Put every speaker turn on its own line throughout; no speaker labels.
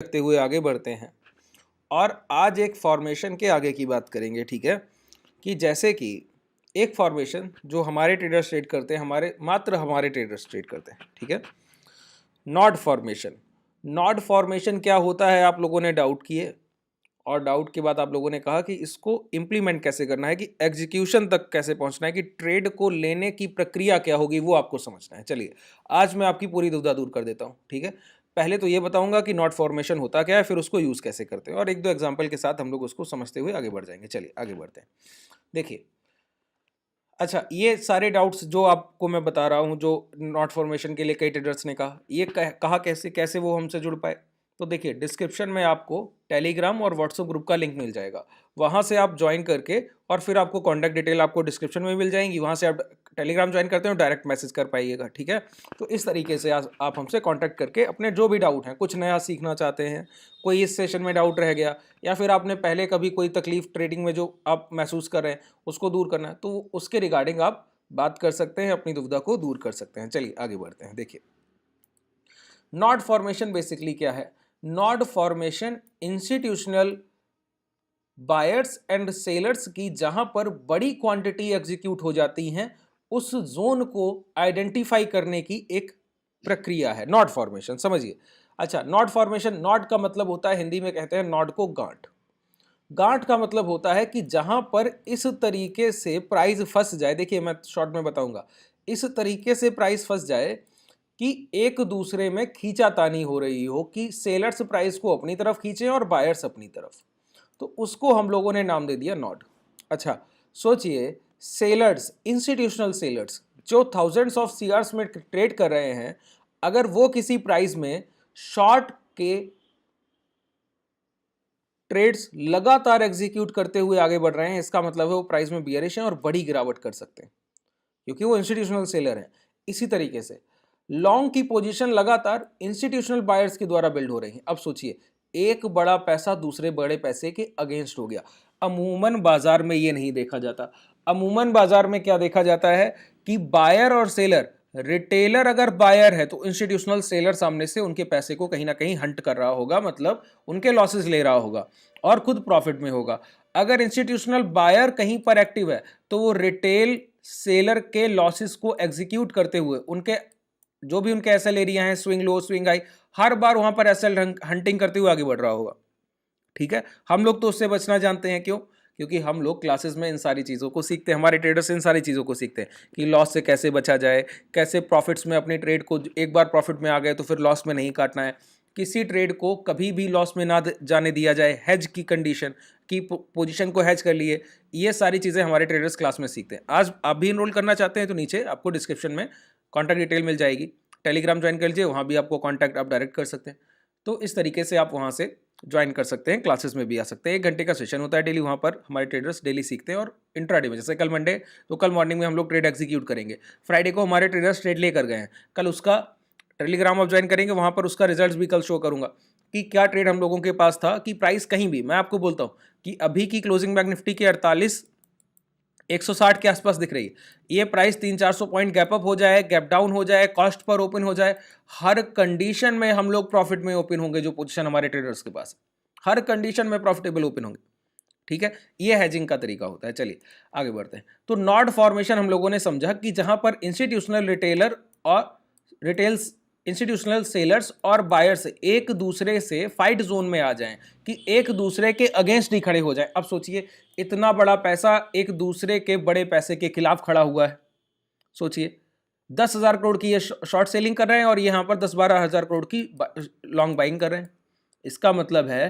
रखते हुए आगे बढ़ते हैं और आज एक फॉर्मेशन के आगे की बात करेंगे। ठीक है, कि जैसे कि एक फॉर्मेशन जो हमारे ट्रेडर्स ट्रेड करते हैं, मात्र हमारे ट्रेडर्स ट्रेड करते हैं। ठीक है, नॉड फॉर्मेशन। नॉड फॉर्मेशन क्या होता है, आप लोगों ने डाउट किए और डाउट के बाद आप लोगों ने कहा कि इसको इम्प्लीमेंट कैसे करना है, कि एग्जीक्यूशन तक कैसे पहुंचना है, कि ट्रेड को लेने की प्रक्रिया क्या होगी वो आपको समझना है। चलिए आज मैं आपकी पूरी दुविधा दूर कर देता हूं। ठीक है, पहले तो ये बताऊंगा कि नॉट फॉर्मेशन होता क्या है, फिर उसको यूज कैसे करते हैं और एक दो एग्जाम्पल के साथ हम लोग उसको समझते हुए आगे बढ़ जाएंगे। चलिए आगे बढ़ते हैं। देखिए, अच्छा, ये सारे डाउट्स जो आपको मैं बता रहा हूँ, जो नॉट फॉर्मेशन के लिए कई ट्रेडर्स ने कहा, ये कहा कैसे कैसे वो हमसे जुड़ पाए। तो देखिए, डिस्क्रिप्शन में आपको टेलीग्राम और व्हाट्सएप ग्रुप का लिंक मिल जाएगा, वहाँ से आप ज्वाइन करके और फिर आपको कॉन्टैक्ट डिटेल आपको डिस्क्रिप्शन में मिल जाएंगी, वहाँ से आप टेलीग्राम ज्वाइन करते हो डायरेक्ट मैसेज कर पाइएगा। ठीक है, तो इस तरीके से आप हमसे कॉन्टैक्ट करके अपने जो भी डाउट हैं, कुछ नया सीखना चाहते हैं, कोई इस सेशन में डाउट रह गया, या फिर आपने पहले कभी कोई तकलीफ ट्रेडिंग में जो आप महसूस कर रहे हैं उसको दूर करना है, तो उसके रिगार्डिंग आप बात कर सकते हैं, अपनी दुविधा को दूर कर सकते हैं। चलिए आगे बढ़ते हैं। देखिए, नॉड फॉर्मेशन बेसिकली क्या है। Node formation institutional buyers and sellers की जहां पर बड़ी क्वांटिटी एग्जीक्यूट हो जाती हैं, उस जोन को आइडेंटिफाई करने की एक प्रक्रिया है नॉड फॉर्मेशन। समझिए, अच्छा, नॉड फॉर्मेशन, नॉड का मतलब होता है, हिंदी में कहते हैं नॉड को गांठ। गांठ का मतलब होता है कि जहां पर इस तरीके से प्राइस फंस जाए, देखिए मैं शॉर्ट में बताऊंगा, इस तरीके से प्राइस फंस जाए कि एक दूसरे में खींचातानी हो रही हो, कि सेलर्स प्राइस को अपनी तरफ खींचे और बायर्स अपनी तरफ, तो उसको हम लोगों ने नाम दे दिया नॉड। अच्छा, सोचिए, सेलर्स, इंस्टीट्यूशनल सेलर्स जो थाउजेंड्स ऑफ सीआर्स में ट्रेड कर रहे हैं, अगर वो किसी प्राइस में शॉर्ट के ट्रेड्स लगातार एग्जीक्यूट करते हुए आगे बढ़ रहे हैं, इसका मतलब है वो प्राइस में बियरिश हैं और बड़ी गिरावट कर सकते हैं, क्योंकि वो इंस्टीट्यूशनल सेलर हैं। इसी तरीके से लॉन्ग की पोजीशन लगातार इंस्टीट्यूशनल बायर्स के द्वारा बिल्ड हो रही है। अब सोचिए, एक बड़ा पैसा दूसरे बड़े पैसे के अगेंस्ट हो गया। अमूमन बाजार में ये नहीं देखा जाता। अमूमन बाजार में क्या देखा जाता है कि बायर और सेलर, रिटेलर अगर बायर है तो इंस्टीट्यूशनल सेलर सामने से उनके पैसे को कहीं ना कहीं हंट कर रहा होगा, मतलब उनके लॉसेस ले रहा होगा और खुद प्रॉफिट में होगा। अगर इंस्टीट्यूशनल बायर कहीं पर एक्टिव है तो वो रिटेल सेलर के लॉसेस को एग्जीक्यूट करते हुए, उनके जो भी उनके एसएल एरिया हैं, स्विंग लो स्विंग हाई, हर बार वहां पर एसएल हंटिंग करते हुए आगे बढ़ रहा होगा। ठीक है, हम लोग तो उससे बचना जानते हैं। क्यों? क्योंकि हम लोग क्लासेस में इन सारी चीज़ों को सीखते हैं, हमारे ट्रेडर्स इन सारी चीज़ों को सीखते हैं कि लॉस से कैसे बचा जाए, कैसे प्रॉफिट्स में अपने ट्रेड को, एक बार प्रॉफिट में आ गए तो फिर लॉस में नहीं काटना है, किसी ट्रेड को कभी भी लॉस में ना जाने दिया जाए, हेज की कंडीशन की पोजीशन को हेज कर लिए, ये सारी चीज़ें हमारे ट्रेडर्स क्लास में सीखते हैं। आज आप भी इनरोल करना चाहते हैं तो नीचे आपको डिस्क्रिप्शन में कॉन्टैक्ट डिटेल मिल जाएगी, टेलीग्राम ज्वाइन कर लीजिए, वहाँ भी आपको कॉन्टैक्ट आप डायरेक्ट कर सकते हैं। तो इस तरीके से आप वहाँ से ज्वाइन कर सकते हैं, क्लासेस में भी आ सकते हैं। 1 घंटे का सेशन होता है डेली, वहाँ पर हमारे ट्रेडर्स डेली सीखते हैं। और इंट्राडे में, जैसे कल मंडे, तो कल मॉर्निंग में हम लोग ट्रेड एग्जीक्यूट करेंगे। फ्राइडे को हमारे ट्रेडर्स ट्रेड लेकर गए हैं, कल उसका टेलीग्राम आप ज्वाइन करेंगे, वहाँ पर उसका रिजल्ट भी कल शो करूँगा कि क्या ट्रेड हम लोगों के पास था, कि प्राइस कहीं भी, मैं आपको बोलता हूँ कि अभी की क्लोजिंग बैंक निफ्टी की 160 के आसपास दिख रही है। ये प्राइस 300-400 पॉइंट गैप अप हो जाए, गैप डाउन हो जाए, कॉस्ट पर ओपन हो जाए, हर कंडीशन में हम लोग प्रॉफिट में ओपन होंगे। जो पोजीशन हमारे ट्रेडर्स के पास, हर कंडीशन में प्रॉफिटेबल ओपन होंगे। ठीक है, ये हेजिंग का तरीका होता है। चलिए आगे बढ़ते हैं। तो नॉड फॉर्मेशन हम लोगों ने समझा कि जहां पर इंस्टीट्यूशनल रिटेलर और रिटेल्स, इंस्टीट्यूशनल सेलर्स और बायर्स एक दूसरे से फाइट जोन में आ जाएं, कि एक दूसरे के अगेंस्ट ही खड़े हो जाएं। अब सोचिए, इतना बड़ा पैसा एक दूसरे के बड़े पैसे के खिलाफ खड़ा हुआ है। सोचिए, 10,000 करोड़ की ये शॉर्ट सेलिंग कर रहे हैं और यहां पर 10-12 हजार करोड़ की लॉन्ग बाइंग कर रहे हैं। इसका मतलब है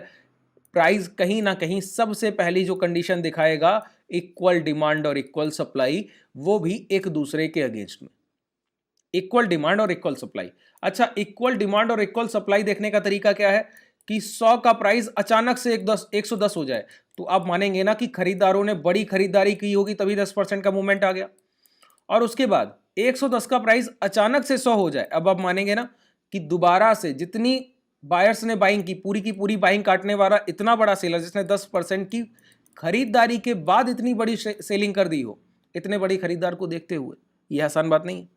प्राइस कहीं ना कहीं सबसे पहली जो कंडीशन दिखाएगा, इक्वल डिमांड और इक्वल सप्लाई, वो भी एक दूसरे के अगेंस्ट में। इक्वल डिमांड और इक्वल सप्लाई। अच्छा, इक्वल डिमांड और इक्वल सप्लाई देखने का तरीका क्या है कि 100 का प्राइस अचानक से 110 हो जाए, तो आप मानेंगे ना कि खरीदारों ने बड़ी खरीदारी की होगी, तभी 10% का मूवमेंट आ गया। और उसके बाद 110 का प्राइस अचानक से 100 हो जाए, अब आप मानेंगे ना कि दोबारा से जितनी बायर्स ने बाइंग की पूरी बाइंग काटने वाला इतना बड़ा सेलर, जिसने 10% की खरीदारी के बाद इतनी बड़ी सेलिंग कर दी हो, इतने बड़ी खरीदार को देखते हुए, यह आसान बात नहीं है।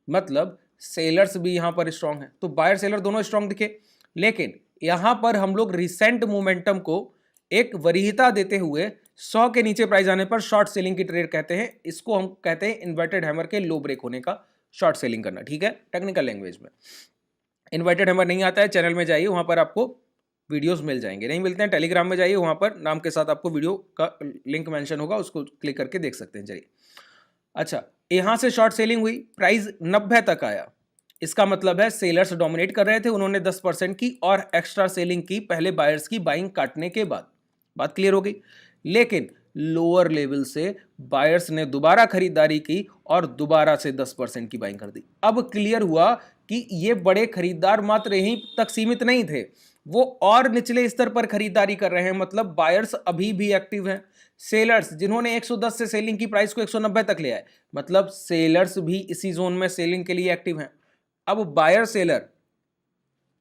मतलब सेलर्स भी यहां पर स्ट्रांग है, तो बायर सेलर दोनों स्ट्रांग दिखे, लेकिन यहां पर हम लोग रिसेंट मोमेंटम को एक वरीयता देते हुए 100 के नीचे प्राइस आने पर शॉर्ट सेलिंग की ट्रेड कहते हैं। इसको हम कहते हैं इन्वर्टेड हैमर के लो ब्रेक होने का शॉर्ट सेलिंग करना, ठीक है, टेक्निकल लैंग्वेज में। इन्वर्टेड हैमर नहीं आता है, चैनल में जाइए, वहां पर आपको वीडियोस मिल जाएंगे। नहीं मिलते हैं, टेलीग्राम में जाइए, वहां पर नाम के साथ आपको वीडियो का लिंक मेंशन होगा, उसको क्लिक करके देख सकते हैं। चलिए, अच्छा, यहां से शॉर्ट सेलिंग हुई, प्राइस 90 तक आया। इसका मतलब है सेलर्स डोमिनेट कर रहे थे, उन्होंने 10% की और एक्स्ट्रा सेलिंग की पहले बायर्स की बाइंग काटने के बाद। बात क्लियर हो गई। लेकिन लोअर लेवल से बायर्स ने दोबारा खरीदारी की और दोबारा से 10% की बाइंग कर दी। अब क्लियर हुआ कि ये बड़े खरीदार मात्र यहीं तक सीमित नहीं थे, वो और निचले स्तर पर खरीदारी कर रहे हैं। मतलब बायर्स अभी भी एक्टिव हैं। सेलर्स जिन्होंने 110 से सेलिंग की प्राइस को 190 तक ले आए, मतलब सेलर्स भी इसी जोन में सेलिंग के लिए एक्टिव हैं। अब बायर सेलर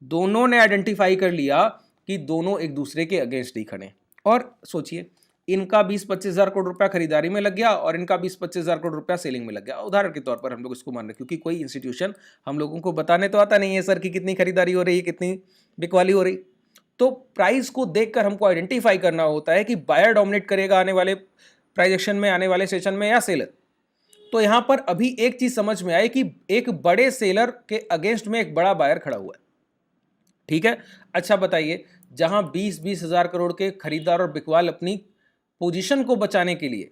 दोनों ने आइडेंटिफाई कर लिया कि दोनों एक दूसरे के अगेंस्ट ही खड़े। और सोचिए, इनका 20-25 हजार करोड़ रुपया खरीदारी में लग गया और इनका 20-25 हजार करोड़ रुपया सेलिंग में लग गया। उदाहरण के तौर पर हम लोग इसको मान रहे हैं, क्योंकि कोई इंस्टीट्यूशन हम लोगों को बताने तो आता नहीं है सर कि कितनी खरीदारी हो रही है, कितनी बिकवाली हो रही। तो प्राइस को देखकर हमको आइडेंटिफाई करना होता है कि बायर डोमिनेट करेगा आने वाले प्राइस एक्शन में, आने वाले सेशन में, या सेलर। तो यहां पर अभी एक चीज समझ में आई कि एक बड़े सेलर के अगेंस्ट में एक बड़ा बायर खड़ा हुआ है, ठीक है। अच्छा बताइए, जहां 20-20 हजार करोड़ के खरीदार और बिकवाल अपनी पोजीशन को बचाने के लिए,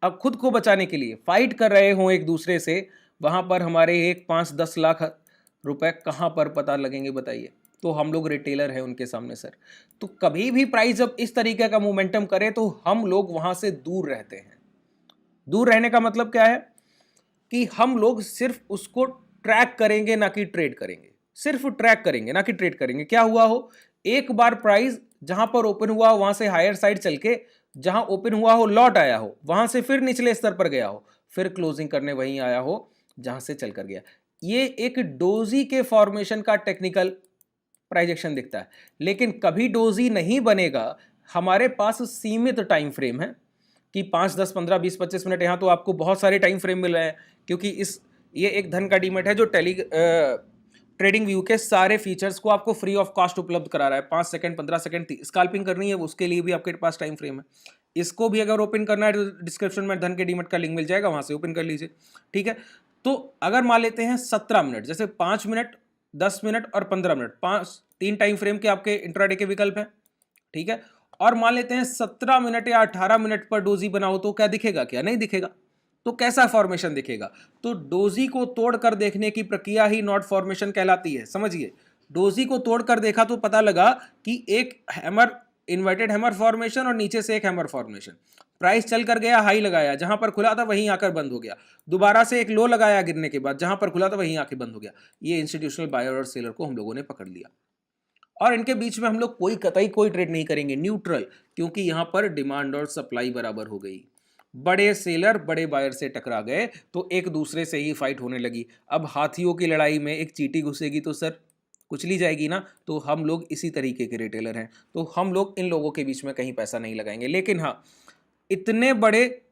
अब खुद को बचाने के लिए फाइट कर रहे हो एक दूसरे से, वहां पर हमारे एक 5-10 लाख रुपए कहां पर पता लगेंगे बताइए। तो हम लोग रिटेलर हैं उनके सामने सर। तो कभी भी प्राइस जब इस तरीके का मोमेंटम करे तो हम लोग वहां से दूर रहते हैं। दूर रहने का मतलब क्या है कि हम लोग सिर्फ उसको ट्रैक करेंगे, ना कि ट्रेड करेंगे। सिर्फ ट्रैक करेंगे, ना कि ट्रेड करेंगे। क्या हुआ हो, एक बार प्राइस जहां पर ओपन हुआ वहां से हायर साइड चल के जहां ओपन हुआ हो लौट आया हो, वहां से फिर निचले स्तर पर गया हो, फिर क्लोजिंग करने वहीं आया हो जहां से चलकर गया। ये एक डोजी के फॉर्मेशन का टेक्निकल प्राइजेक्शन दिखता है। लेकिन कभी डोजी नहीं बनेगा। हमारे पास सीमित टाइम फ्रेम है कि 5, 10, 15, 20, 25 मिनट। यहाँ तो आपको बहुत सारे टाइम फ्रेम मिल रहे हैं, क्योंकि ये एक धन का डीमेट है जो ट्रेडिंग व्यू के सारे फीचर्स को आपको फ्री ऑफ कॉस्ट उपलब्ध करा रहा है। 5 सेकंड, 15 सेकंड स्कैल्पिंग करनी है, उसके लिए भी आपके पास टाइम फ्रेम है। इसको भी अगर ओपन करना है तो डिस्क्रिप्शन में धन के डीमेट का लिंक मिल जाएगा, वहां से ओपन कर लीजिए, ठीक है। तो अगर मान लेते हैं 17 मिनट, जैसे 5 मिनट, 10 मिनट और 15 मिनट, 3 टाइम फ्रेम के आपके इंट्राडे के विकल्प हैं, ठीक है। और मान लेते हैं 17 मिनट या 18 मिनट पर डोजी बनाओ तो क्या दिखेगा, क्या नहीं दिखेगा। तो कैसा फॉर्मेशन दिखेगा, तो डोजी को तोड़कर देखने की प्रक्रिया ही नॉट फॉर्मेशन कहलाती है। समझिए, डोजी को तोड़कर देखा तो पता लगा कि एक हैमर, इन्वर्टेड हैमर फॉर्मेशन और नीचे से एक हैमर फॉर्मेशन। प्राइस चल कर गया, हाई लगाया, जहां पर खुला था वहीं आकर बंद हो गया। दोबारा से एक लो लगाया गिरने के बाद, जहां पर खुला था वहीं आके बंद हो गया। ये इंस्टीट्यूशनल बायर और सेलर को हम लोगों ने पकड़ लिया और इनके बीच में हम लोग कतई कोई ट्रेड नहीं करेंगे, न्यूट्रल, क्योंकि यहां पर डिमांड और सप्लाई बराबर हो गई। बड़े सेलर बड़े बायर से टकरा गए तो एक दूसरे से ही फाइट होने लगी। अब हाथियों की लड़ाई में एक चींटी घुसेगी तो सर कुचली जाएगी ना। तो हम लोग इसी तरीके के रिटेलर हैं, तो हम लोग इन लोगों के बीच में कहीं पैसा नहीं लगाएंगे। लेकिन हाँ, इतने बड़े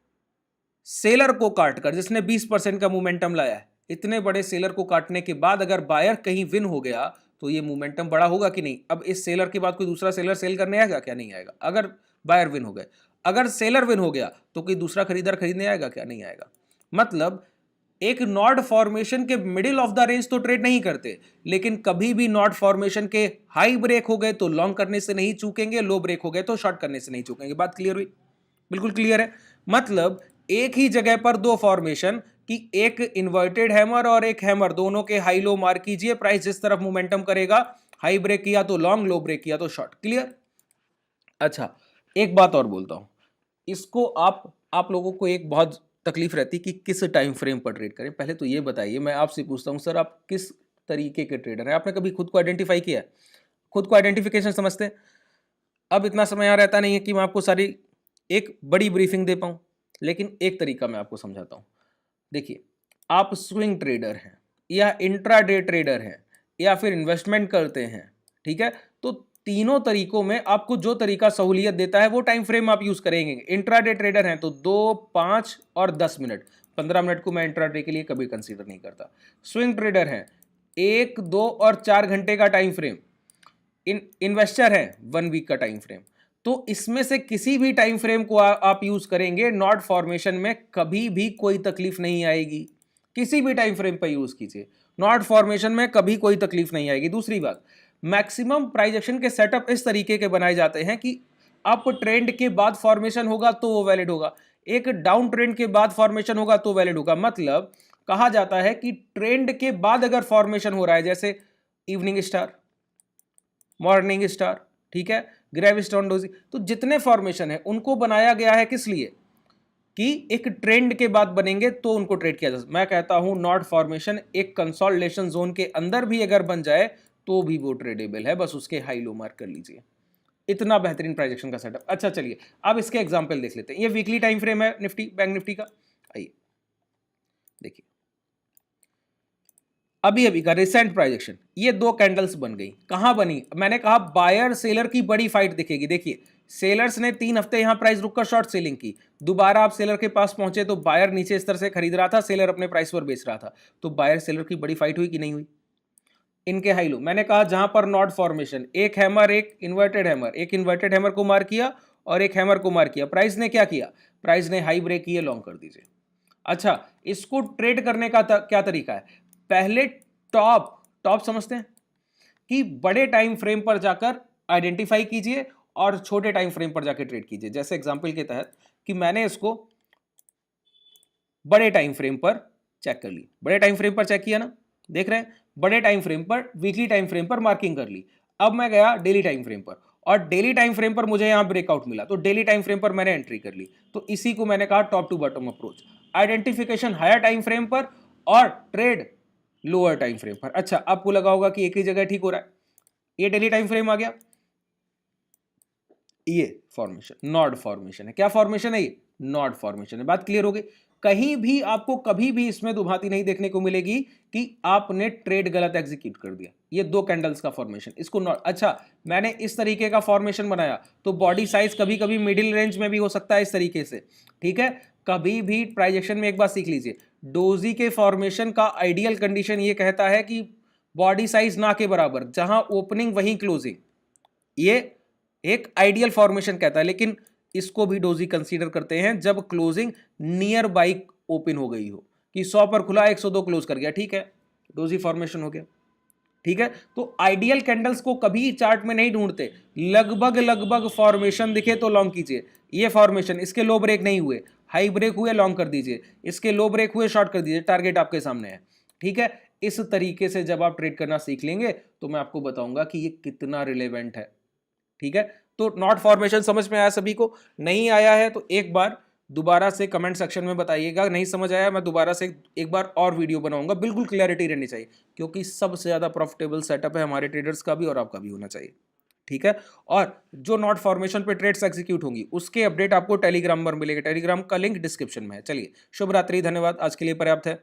सेलर को काटकर, जिसने 20% का मोमेंटम लाया है, इतने बड़े सेलर को काटने के बाद अगर बायर कहीं विन हो गया तो ये मोमेंटम बड़ा होगा कि नहीं। अब इस सेलर के बाद कोई दूसरा सेलर सेल करने आएगा क्या, नहीं आएगा। अगर बायर विन हो गए, अगर सेलर विन हो गया तो कोई दूसरा खरीदार खरीदने आएगा क्या, नहीं आएगा। मतलब एक नॉट फॉर्मेशन के मिडिल ऑफ द रेंज तो ट्रेड नहीं करते, लेकिन कभी भी नॉट फॉर्मेशन के हाई ब्रेक हो गए तो लॉन्ग करने से नहीं चूकेंगे, लो ब्रेक हो गए तो शॉर्ट करने से नहीं चूकेंगे। बात क्लियर हुई, बिल्कुल क्लियर है। मतलब एक ही जगह पर दो फॉर्मेशन कि एक इन्वर्टेड हैमर और एक हैमर, दोनों के हाई लो मार्क कीजिए। प्राइस जिस तरफ मोमेंटम करेगा, हाई ब्रेक किया तो लॉन्ग, लो ब्रेक किया तो शॉर्ट। क्लियर। अच्छा, एक बात और बोलता हूं, इसको आप लोगों को एक बहुत तकलीफ रहती कि किस टाइम फ्रेम पर ट्रेड करें। पहले तो ये बताइए, मैं आपसे पूछता हूं सर, आप किस तरीके के ट्रेडर हैं। आपने कभी खुद को आइडेंटिफाई किया है, खुद को आइडेंटिफिकेशन समझते हैं। अब इतना समय यहाँ रहता नहीं है कि मैं आपको सारी एक बड़ी ब्रीफिंग दे पाऊं, लेकिन एक तरीका मैं आपको समझाता हूं। देखिए, आप स्विंग ट्रेडर हैं या इंट्राडे ट्रेडर हैं या फिर इन्वेस्टमेंट करते हैं, ठीक है। तो तीनों तरीकों में आपको जो तरीका सहूलियत देता है वो टाइम फ्रेम आप यूज करेंगे। इंट्राडे ट्रेडर हैं तो 2, 5 और 10 मिनट, 15 मिनट को मैं इंट्राडे के लिए कभी कंसीडर नहीं करता। स्विंग ट्रेडर हैं 1, 2 और 4 घंटे का टाइम फ्रेम, इन्वेस्टर है 1 वीक का टाइम फ्रेम, तो इसमें से किसी भी टाइम फ्रेम को आप यूज करेंगे, नॉट फॉर्मेशन में कभी भी कोई तकलीफ नहीं आएगी। किसी भी टाइम फ्रेम पर यूज कीजिए, नॉट फॉर्मेशन में कभी कोई तकलीफ नहीं आएगी। दूसरी बात, मैक्सिमम प्राइस एक्शन के सेटअप इस तरीके के बनाए जाते हैं कि अप ट्रेंड के बाद फॉर्मेशन होगा तो वो वैलिड होगा, एक डाउन ट्रेंड के बाद फॉर्मेशन होगा तो वैलिड होगा। मतलब कहा जाता है कि ट्रेंड के बाद अगर फॉर्मेशन हो रहा है, जैसे इवनिंग स्टार, मॉर्निंग स्टार, ठीक है, ग्रेविस्टोन डोजी, तो जितने फॉर्मेशन है उनको बनाया गया है किस लिए कि एक ट्रेंड के बाद बनेंगे तो उनको ट्रेड किया जा सकता। मैं कहता हूं नॉट फॉर्मेशन एक कंसोलिडेशन जोन के अंदर भी अगर बन जाए तो भी वो ट्रेडेबल है, बस उसके हाई लो मार्क कर लीजिए। इतना बेहतरीन प्राइजेक्शन का सेटअप। अच्छा चलिए अब इसके एग्जांपल देख लेते हैं। ये वीकली टाइम फ्रेम है निफ्टी, बैंक निफ्टी का। आइए देखिए, अभी अभी का रिसेंट प्राइजेक्शन, ये 2 कैंडल्स बन गई। कहां बनी? मैंने कहा बायर सेलर की बड़ी फाइट दिखेगी। देखिए सेलर्स ने 3 हफ्ते यहां प्राइस रुककर शॉर्ट सेलिंग की, दोबारा आप सेलर के पास पहुंचे तो बायर नीचे स्तर से खरीद रहा था, सेलर अपने प्राइस पर बेच रहा था, तो बायर सेलर की बड़ी फाइट हुई कि नहीं हुई? इनके हाई लो, मैंने कहा जहां पर नॉट फॉर्मेशन, एक हैमर एक इन्वर्टेड हैमर, एक इन्वर्टेड हैमर को मार किया और एक हैमर को मार किया, प्राइस ने क्या किया? प्राइस ने हाई ब्रेक किए, लॉन्ग कर दीजिए। अच्छा, इसको ट्रेड करने का क्या तरीका है? पहले टॉप समझते हैं कि बड़े टाइम फ्रेम पर जाकर आइडेंटिफाई कीजिए और छोटे टाइम फ्रेम पर जाकर ट्रेड कीजिए। जैसे एग्जांपल के तहत कि मैंने इसको बड़े टाइम फ्रेम पर चेक कर ली, बड़े टाइम फ्रेम पर चेक किया ना, देख रहे हैं, बड़े टाइम फ्रेम पर, वीकली टाइम फ्रेम पर मार्किंग कर ली। अब मैं गया डेली टाइम फ्रेम पर और डेली टाइम फ्रेम पर मुझे यहां ब्रेकआउट मिला, तो डेली टाइम फ्रेम पर मैंने एंट्री कर ली। तो इसी को मैंने कहा top to bottom approach, identification higher time frame पर और ट्रेड लोअर टाइम फ्रेम पर। अच्छा, आपको लगा होगा कि एक ही जगह ठीक हो रहा है, ये डेली टाइम फ्रेम आ गया, ये फॉर्मेशन नॉट फॉर्मेशन है। क्या फॉर्मेशन है? ये नॉट फॉर्मेशन है। बात क्लियर हो गई? कहीं भी आपको कभी भी इसमें दुभाती नहीं देखने को मिलेगी कि आपने ट्रेड गलत एग्जीक्यूट कर दिया। ये 2 कैंडल्स का फॉर्मेशन, इसको नॉट। अच्छा, मैंने इस तरीके का फॉर्मेशन बनाया तो बॉडी साइज कभी कभी मिडिल रेंज में भी हो सकता है इस तरीके से, ठीक है। कभी भी प्राइजेक्शन में एक बात सीख लीजिए, डोजी के फॉर्मेशन का आइडियल कंडीशन ये कहता है कि बॉडी साइज ना के बराबर, जहां ओपनिंग वहीं क्लोजिंग, ये एक आइडियल फॉर्मेशन कहता है। लेकिन इसको भी डोजी कंसीडर करते हैं जब क्लोजिंग नियर बाई ओपन हो गई हो, कि 100 पर खुला 102 क्लोज कर गया, ठीक है, डोजी फॉर्मेशन हो गया, ठीक है। तो आइडियल कैंडल्स को कभी चार्ट में नहीं ढूंढते, लगभग फॉर्मेशन दिखे तो लॉन्ग कीजिए। ये फॉर्मेशन, इसके लो ब्रेक नहीं हुए, हाई ब्रेक हुए लॉन्ग कर दीजिए, इसके लो ब्रेक हुए शॉर्ट कर दीजिए, टारगेट आपके सामने है, ठीक है। इस तरीके से जब आप ट्रेड करना सीख लेंगे तो मैं आपको बताऊंगा कि ये कितना रिलेवेंट है, ठीक है। तो नॉट फॉर्मेशन समझ में आया सभी को? नहीं आया है तो एक बार दोबारा से कमेंट सेक्शन में बताइएगा, नहीं समझ आया मैं दोबारा से एक बार और वीडियो बनाऊंगा, बिल्कुल क्लैरिटी रहनी चाहिए, क्योंकि सबसे ज़्यादा प्रॉफिटेबल सेटअप है हमारे ट्रेडर्स का भी और आपका भी होना चाहिए, ठीक है। और जो नॉट फॉर्मेशन पे ट्रेड्स एग्जीक्यूट होंगी उसके अपडेट आपको टेलीग्राम पर मिलेगा, टेलीग्राम का लिंक डिस्क्रिप्शन में है। चलिए, शुभ रात्रि, धन्यवाद, आज के लिए पर्याप्त है।